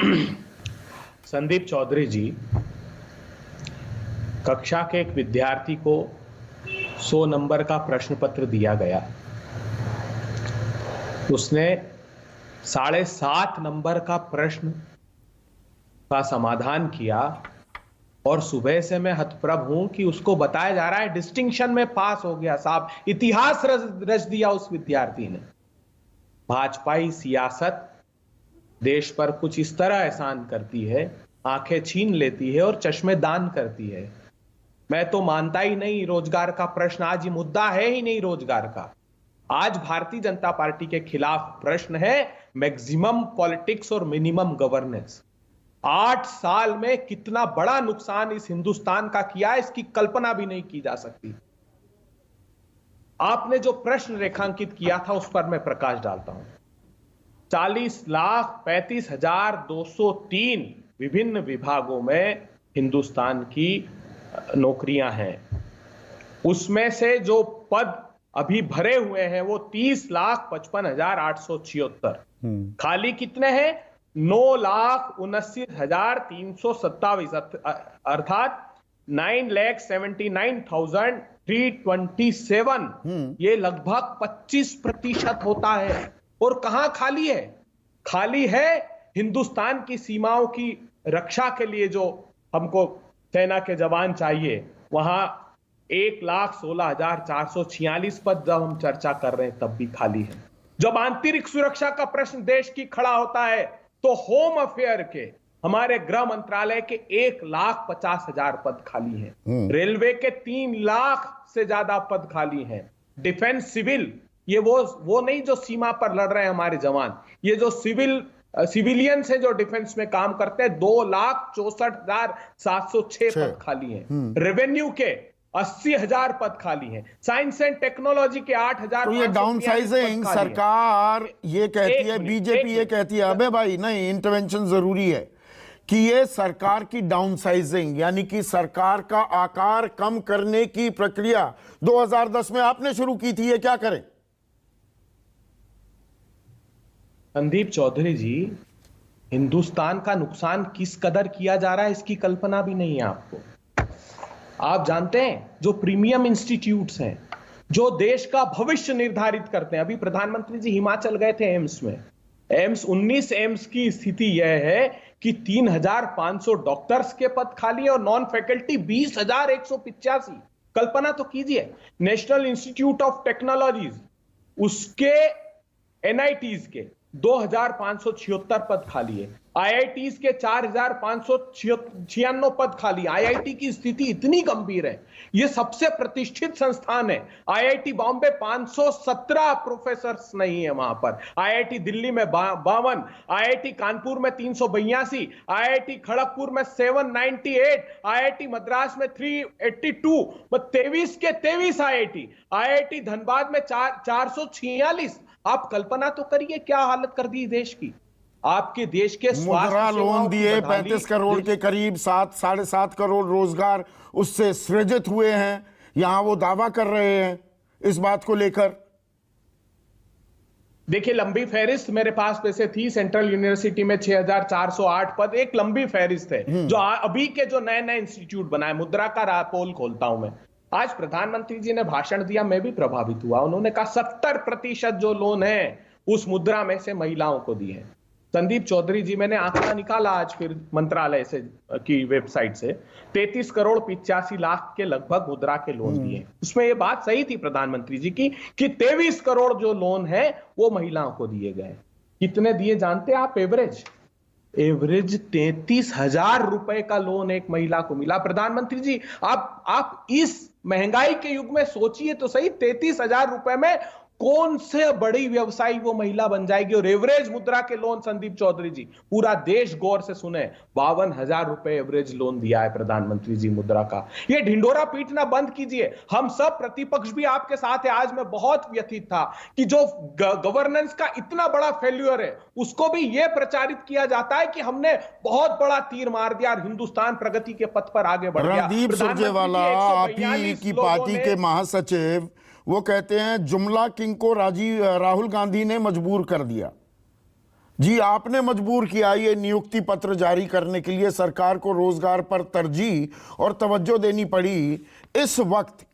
संदीप चौधरी जी, कक्षा के एक विद्यार्थी को 100 नंबर का प्रश्न पत्र दिया गया। उसने 7.5 नंबर का प्रश्न का समाधान किया और सुबह से मैं हतप्रभ हूं कि उसको बताया जा रहा है डिस्टिंक्शन में पास हो गया। साहब, इतिहास रच दिया उस विद्यार्थी ने। भाजपाई सियासत देश पर कुछ इस तरह एहसान करती है, आंखें छीन लेती है और चश्मे दान करती है। मैं तो मानता ही नहीं रोजगार का प्रश्न आज ये मुद्दा है ही नहीं रोजगार का। आज भारतीय जनता पार्टी के खिलाफ प्रश्न है मैक्सिमम पॉलिटिक्स और मिनिमम गवर्नेंस। 8 साल में कितना बड़ा नुकसान इस हिंदुस्तान का किया है, इसकी कल्पना भी नहीं की जा सकती। आपने जो प्रश्न रेखांकित किया था उस पर मैं प्रकाश डालता हूं। 40,35,203 विभिन्न विभागों में हिंदुस्तान की नौकरियां हैं। उसमें से जो पद अभी भरे हुए हैं वो 30,55,876। खाली कितने हैं? 9,79,327, अर्थात 9,79,327। ये लगभग 25% होता है। और कहां खाली है? खाली है हिंदुस्तान की सीमाओं की रक्षा के लिए जो हमको सेना के जवान चाहिए, वहां 1,16,446 पद जब हम चर्चा कर रहे हैं तब भी खाली है। जब आंतरिक सुरक्षा का प्रश्न देश की खड़ा होता है तो होम अफेयर के हमारे गृह मंत्रालय के 1,50,000 पद खाली हैं। रेलवे के 3 लाख से ज्यादा पद खाली हैं। डिफेंस सिविल, ये वो नहीं जो सीमा पर लड़ रहे हैं हमारे जवान, ये जो सिविलियंस है जो डिफेंस में काम करते हैं, 2,64,706 पद खाली हैं। रेवेन्यू के 80,000 पद खाली हैं। साइंस एंड टेक्नोलॉजी के 8,000। तो ये डाउनसाइजिंग सरकार ये कहती है, बीजेपी ये कहती है, अबे भाई नहीं, इंटरवेंशन जरूरी है कि ये सरकार की डाउनसाइजिंग यानी कि सरकार का आकार कम करने की प्रक्रिया 2010 में आपने शुरू की थी, ये क्या करें? संदीप चौधरी जी, हिंदुस्तान का नुकसान किस कदर किया जा रहा है इसकी कल्पना भी नहीं है आपको। आप जानते हैं जो प्रीमियम इंस्टीट्यूट्स हैं जो देश का भविष्य निर्धारित करते हैं, अभी प्रधानमंत्री जी हिमाचल गए थे एम्स में, 19 एम्स की स्थिति यह है कि 3,500 डॉक्टर्स के पद खाली है और नॉन फैकल्टी 20,185। कल्पना तो कीजिए। नेशनल इंस्टीट्यूट ऑफ टेक्नोलॉजीज, उसके NITs के 2,576 पद खाली है। IITs के 4,596 पद खाली। IIT की स्थिति इतनी गंभीर है, ये सबसे प्रतिष्ठित संस्थान है। IIT बॉम्बे 517 प्रोफेसर्स नहीं है वहां पर। IIT दिल्ली में 52, IIT कानपुर में 382, IIT खड़गपुर में 798, IIT मद्रास में 382, 23 के 23 IIT धनबाद में 446। आप कल्पना तो करिए क्या हालत कर दी देश की। आपके देश के मुद्रा लोन दिए 35 करोड़ के करीब, 7-7.5 करोड़ रोजगार उससे सृजित हुए हैं। यहां वो दावा कर रहे हैं इस बात को लेकर। देखिए, लंबी फहरिस्त मेरे पास वैसे थी। सेंट्रल यूनिवर्सिटी में 6,408 पद, एक लंबी फहरिस्त है जो अभी के जो नए नए इंस्टीट्यूट बनाए। मुद्रा का पोल खोलता हूं मैं। आज प्रधानमंत्री जी ने भाषण दिया, मैं भी प्रभावित हुआ। उन्होंने कहा 70% जो लोन है उस मुद्रा में से महिलाओं को दी है। संदीप चौधरी जी, मैंने आंकड़ा निकाला आज फिर मंत्रालय से की वेबसाइट से, 33 करोड़ 85 लाख के लगभग मुद्रा के लोन दिए। उसमें ये बात सही थी प्रधानमंत्री जी की कि 23 करोड़ जो लोन है वो महिलाओं को दिए गए। कितने दिए जानते हैं आप? एवरेज 33,000 रुपए का लोन एक महिला को मिला। प्रधानमंत्री जी, आप इस महंगाई के युग में सोचिए तो सही, 33,000 रुपए में कौन से बड़ी व्यवसायी वो महिला बन जाएगी। और एवरेज मुद्रा के लोन, संदीप चौधरी जी, पूरा देश गौर से सुने, 52,000 रुपए एवरेज लोन दिया है प्रधानमंत्री जी मुद्रा का। ये ढिंडोरा पीटना बंद कीजिए। हम सब, प्रतिपक्ष भी आपके साथ है। आज मैं बहुत व्यथित था कि जो गवर्नेंस का इतना बड़ा फेल्यूर है उसको भी ये प्रचारित किया जाता है कि हमने बहुत बड़ा तीर मार दिया और हिंदुस्तान प्रगति के पथ पर आगे बढ़ गया। रणदीप सुरजेवाला, आप ही की पार्टी के महासचिव, वो कहते हैं जुमला किंग को राहुल गांधी ने मजबूर कर दिया। जी, आपने मजबूर किया ये नियुक्ति पत्र जारी करने के लिए, सरकार को रोजगार पर तरजीह और तवज्जो देनी पड़ी। इस वक्त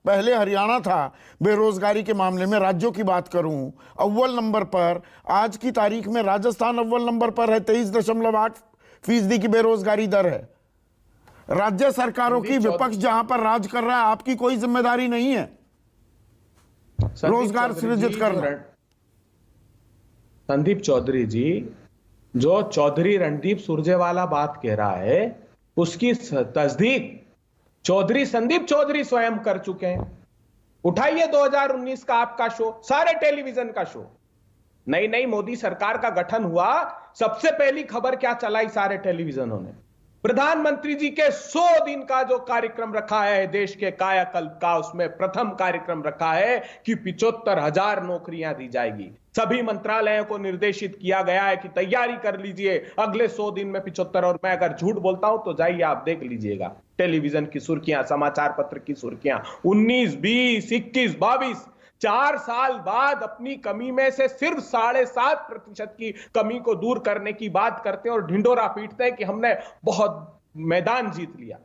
पहले हरियाणा था बेरोजगारी के मामले में, राज्यों की बात करूं, अव्वल नंबर पर। आज की तारीख में राजस्थान अव्वल नंबर पर है, 23.8% की बेरोजगारी दर है। राज्य सरकारों की, विपक्ष जहां पर राज कर रहा है, आपकी कोई जिम्मेदारी नहीं है रोजगार सृजित करना। संदीप चौधरी जी, जो चौधरी रणदीप सुरजेवाला बात कह रहा है, उसकी तस्दीक चौधरी संदीप चौधरी स्वयं कर चुके हैं। उठाइए 2019 का आपका शो, सारे टेलीविजन का शो। नई मोदी सरकार का गठन हुआ, सबसे पहली खबर क्या चलाई सारे टेलीविजनों ने? प्रधानमंत्री जी के 100 दिन का जो कार्यक्रम रखा है देश के कायाकल्प का, उसमें प्रथम कार्यक्रम रखा है कि 75,000 नौकरियां दी जाएगी। सभी मंत्रालयों को निर्देशित किया गया है कि तैयारी कर लीजिए, अगले 100 दिन में 75। और मैं अगर झूठ बोलता हूं तो जाइए आप देख लीजिएगा टेलीविजन की सुर्खियां, समाचार पत्र की सुर्खियां। 19, 20, 21, 22 4 साल बाद अपनी कमी में से सिर्फ 7.5% की कमी को दूर करने की बात करते हैं और ढिंडोरा पीटते हैं कि हमने बहुत मैदान जीत लिया।